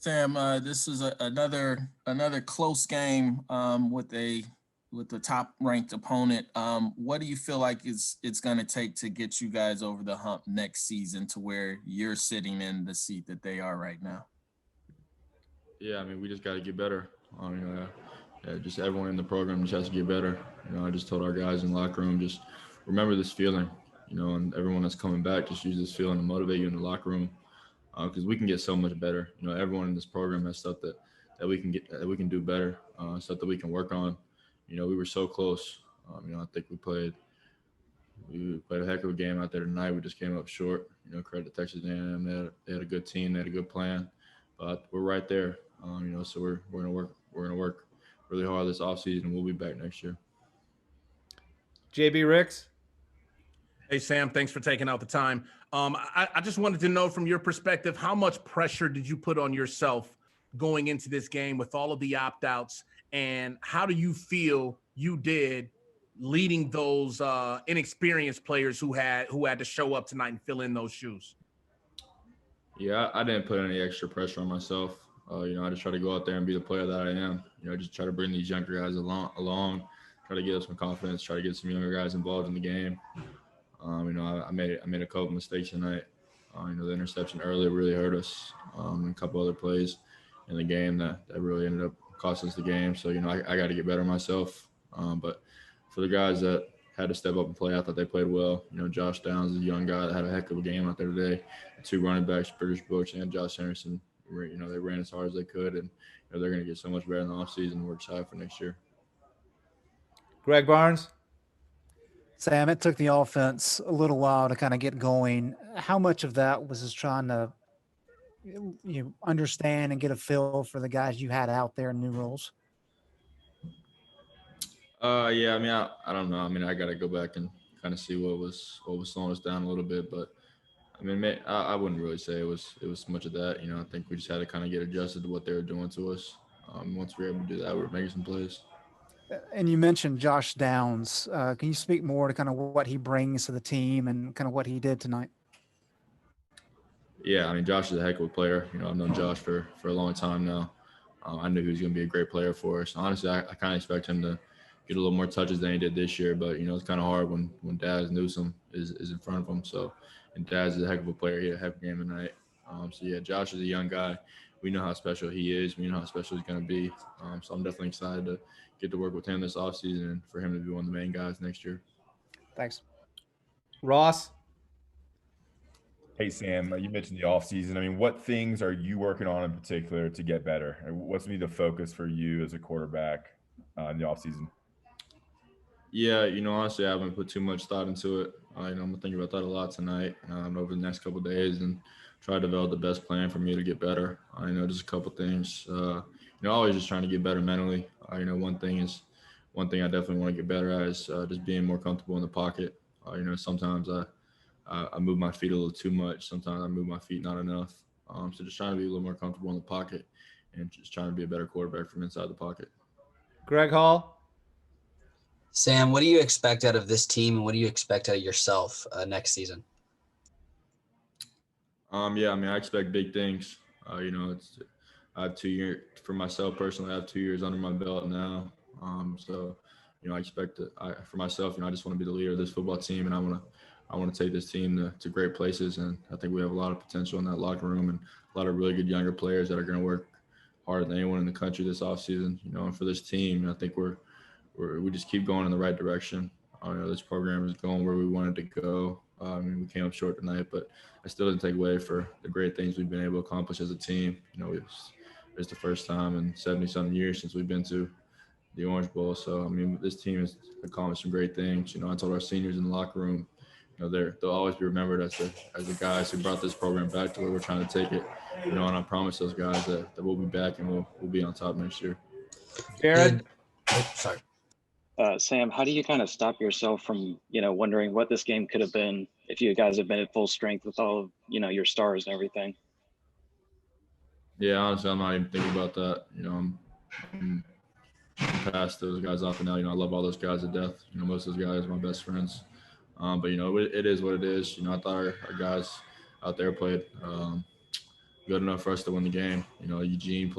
Sam, this is another close game with the top ranked opponent. What do you feel like it's going to take to get you guys over the hump next season to where you're sitting in the seat that they are right now? Yeah, I mean, we just got to get better. Just everyone in the program just has to get better. I just told our guys in the locker room, just remember this feeling, and everyone that's coming back, just use this feeling to motivate you in the locker room because we can get so much better. Everyone in this program has stuff that we can get, that we can do better, stuff that we can work on. We were so close. I think we played a heck of a game out there tonight. We just came up short. Credit to Texas A&M. They had a good team. They had a good plan, but we're right there. So we're gonna work. We're gonna work really hard this offseason. We'll be back next year. JB Ricks. Hey, Sam, thanks for taking out the time. I just wanted to know from your perspective, how much pressure did you put on yourself going into this game with all of the opt-outs, and how do you feel you did leading those inexperienced players who had to show up tonight and fill in those shoes? Yeah, I didn't put any extra pressure on myself. I just try to go out there and be the player that I am. Just try to bring these younger guys along, try to get us some confidence, try to get some younger guys involved in the game. I made a couple mistakes tonight. The interception earlier really hurt us, and a couple other plays in the game that really ended up costing us the game. So, I got to get better myself. But for the guys that had to step up and play, I thought they played well. Josh Downs is a young guy that had a heck of a game out there today. The two running backs, British Brooks and Josh Henderson, they ran as hard as they could, and they're going to get so much better in the offseason. We're excited for next year. Greg Barnes. Sam, it took the offense a little while to kind of get going. How much of that was just trying to understand and get a feel for the guys you had out there in new roles? Yeah, I mean, I don't know. I mean, I got to go back and kind of see what was slowing us down a little bit, but I mean, I wouldn't really say it was much of that. I think we just had to kind of get adjusted to what they were doing to us. Once we were able to do that, we were making some plays. And you mentioned Josh Downs. Can you speak more to kind of what he brings to the team and kind of what he did tonight? Yeah, I mean, Josh is a heck of a player. I've known Josh for a long time now. I knew he was going to be a great player for us. Honestly, I kind of expect him to get a little more touches than he did this year, but, it's kind of hard when Daz Newsome is in front of him. So, and Daz is a heck of a player. He had a heck of a game tonight. Yeah, Josh is a young guy. We know how special he is. We know how special he's going to be. So I'm definitely excited to get to work with him this offseason and for him to be one of the main guys next year. Thanks. Ross. Hey, Sam, you mentioned the offseason. I mean, what things are you working on in particular to get better? What's going to be the focus for you as a quarterback in the offseason? Yeah, honestly, I haven't put too much thought into it. I'm going to think about that a lot tonight over the next couple of days and try to develop the best plan for me to get better. Just a couple things. Always just trying to get better mentally. One thing I definitely want to get better at is just being more comfortable in the pocket. Sometimes I move my feet a little too much. Sometimes I move my feet not enough. So just trying to be a little more comfortable in the pocket and just trying to be a better quarterback from inside the pocket. Greg Hall. Sam, what do you expect out of this team, and what do you expect out of yourself next season? Yeah, I mean, I expect big things. I have 2 years for myself personally. I have 2 years under my belt now. So, I expect for myself. I just want to be the leader of this football team, and I want to take this team to great places. And I think we have a lot of potential in that locker room and a lot of really good younger players that are going to work harder than anyone in the country this offseason. And for this team, I think we just keep going in the right direction. This program is going where we wanted to go. We came up short tonight, but I still didn't take away for the great things we've been able to accomplish as a team. It's the first time in 70-something years since we've been to the Orange Bowl. So, this team has accomplished some great things. I told our seniors in the locker room, they'll always be remembered as the guys who brought this program back to where we're trying to take it. And I promise those guys that we'll be back and we'll be on top next year. Jared. Sorry. Sam, how do you kind of stop yourself from, wondering what this game could have been if you guys have been at full strength with all of, your stars and everything? Yeah, honestly, I'm not even thinking about that. I'm past those guys off and now. I love all those guys to death. Most of those guys are my best friends. But, it is what it is. I thought our guys out there played good enough for us to win the game. You know, Eugene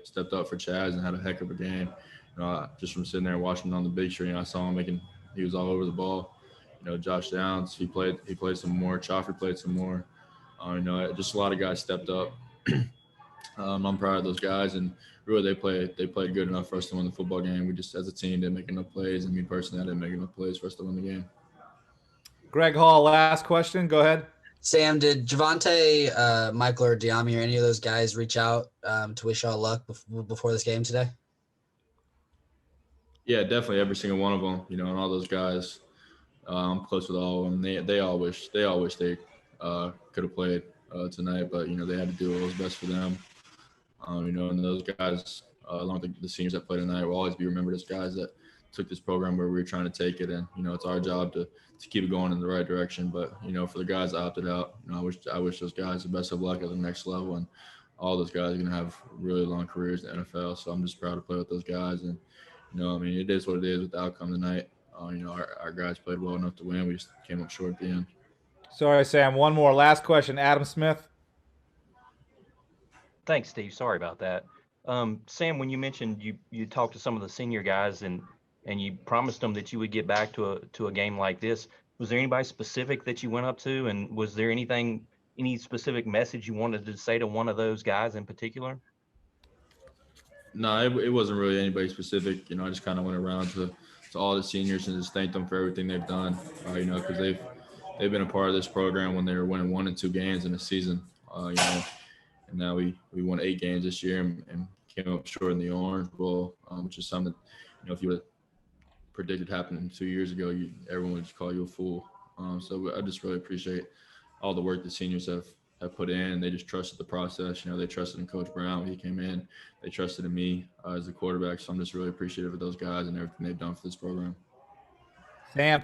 stepped up for Chaz and had a heck of a game. You know, just from sitting there and watching him on the big screen, I saw him he was all over the ball. You know, Josh Downs, he played some more. Chaffee played some more. You know, just a lot of guys stepped up. I'm proud of those guys, and really they played good enough for us to win the football game. We just, as a team, didn't make enough plays, and me personally, I didn't make enough plays for us to win the game. Greg Hall, last question. Go ahead. Sam, did Javante, Michael, or Diami, or any of those guys reach out to wish y'all luck before this game today? Yeah, definitely every single one of them. You know, and all those guys, I'm close with all of them. They all wish they could have played tonight, but you know they had to do what was best for them. You know, and those guys, along with the seniors that played tonight, will always be remembered as guys that took this program where we were trying to take it. And you know, it's our job to keep it going in the right direction. But you know, for the guys that opted out, you know, I wish those guys the best of luck at the next level. And all those guys are gonna have really long careers in the NFL. So I'm just proud to play with those guys. And you know, I mean, it is what it is with the outcome tonight. You know, our guys played well enough to win. We just came up short at the end. Sorry, Sam. One more. Last question. Adam Smith. Thanks, Steve. Sorry about that. Sam, when you mentioned you talked to some of the senior guys and you promised them that you would get back to a game like this, was there anybody specific that you went up to, and was there any specific message you wanted to say to one of those guys in particular? No, it wasn't really anybody specific. You know, I just kind of went around to all the seniors and just thanked them for everything they've done. You know, because they've been a part of this program when they were winning 1 and 2 games in a season. You know, and now we won 8 games this year and came up short in the Orange Bowl, which is something that, you know, if you would have predicted happening 2 years ago, everyone would just call you a fool. So I just really appreciate all the work the seniors have put in. They just trusted the process. You know, they trusted in Coach Brown when he came in. They trusted in me as a quarterback. So I'm just really appreciative of those guys and everything they've done for this program. Sam,